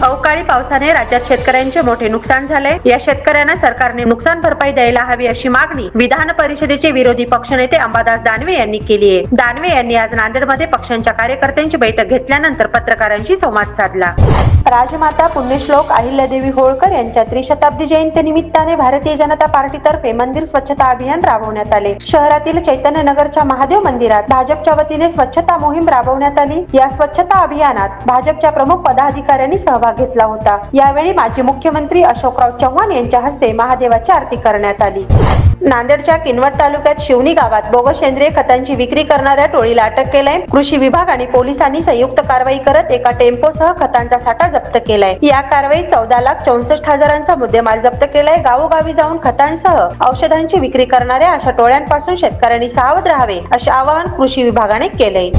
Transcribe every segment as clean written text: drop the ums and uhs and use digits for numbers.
अवकाळी पावसाने राज्यात शेतकऱ्यांचे मोठे नुकसान झाले। या शेतकऱ्यांना सरकारने नुकसान भरपाई द्यायला हवी अशी मागणी विधान परिषदेचे विरोधी पक्षनेते अंबादास दानवे यांनी केली आहे। दानवे यांनी आज नांदेडमध्ये पक्षांच्या कार्यकर्त्यांची बैठक घेतल्यानंतर पत्रकारांशी संवाद साधला। राजमाता पुण्यश्लोक अहिल्यादेवी होळकर यांच्या त्रिशताब्दी जयंती निमित्ताने भारतीय जनता पार्टीतर्फे मंदिर स्वच्छता अभियान राबवण्यात आले। शहरातील चैतन्यनगरच्या महादेव मंदिरात भाजपच्या वतीने स्वच्छता मोहीम राबवण्यात आली। या स्वच्छता अभियानात भाजपच्या प्रमुख पदाधिकाऱ्यांनी सहभाग घेतला होता। यावेळी माजी मुख्यमंत्री अशोकराव चव्हाण यांच्या हस्ते महादेवाची आरती करण्यात आली। नांदेडच्या किनवट तालुक्यात शिवणी गावात बोगस सेंद्रिय खतांची विक्री करणाऱ्या टोळीला अटक केलाय। कृषी विभाग आणि पोलिसांनी संयुक्त कारवाई करत एका टेम्पोसह खतांचा साठा जप्त केलाय। या कारवाईत 14,64,000चा मुद्देमाल जप्त केलाय। गावोगावी जाऊन खतांसह औषधांची विक्री करणाऱ्या अशा टोळ्यांपासून शेतकऱ्यांनी सावध राहावे असे आवाहन कृषी विभागाने केले।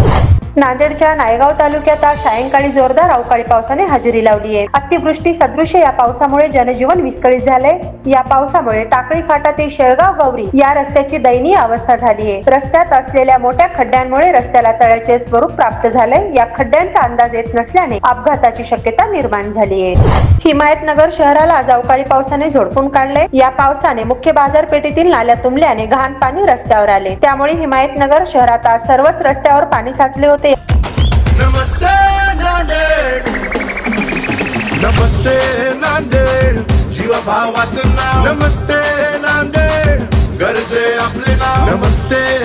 नांदेडच्या नायगाव तालुक्यात आज सायंकाळी जोरदार अवकाळी पावसाने हजेरी लावली आहे। अतिवृष्टी सदृश या पावसामुळे जनजीवन विस्कळीत झाले। या पावसामुळे टाकळी फाटा ते शेळगाव गौरी या रस्त्याची दयनीय अवस्था झाली आहे। रस्त्यात असलेल्या मोठ्या खड्ड्यांमुळे रस्त्याला तळाचे स्वरूप प्राप्त झाले। या खड्ड्यांचा अंदाज येत नसल्याने अपघाताची शक्यता निर्माण झाली आहे। हिमायतनगर शहराला आज अवकाळी पावसाने झोडपून काढले। या पावसाने मुख्य बाजारपेठेतील नाल्या तुंबल्याने घाण पाणी रस्त्यावर आले। त्यामुळे हिमायतनगर शहरात आज सर्वच रस्त्यावर पाणी साचले होते। नमस्ते नांदेड, नमस्ते नांदेड, जीवा भावाचं नाव नमस्ते नांदेड, गरजे आपले नाव नमस्ते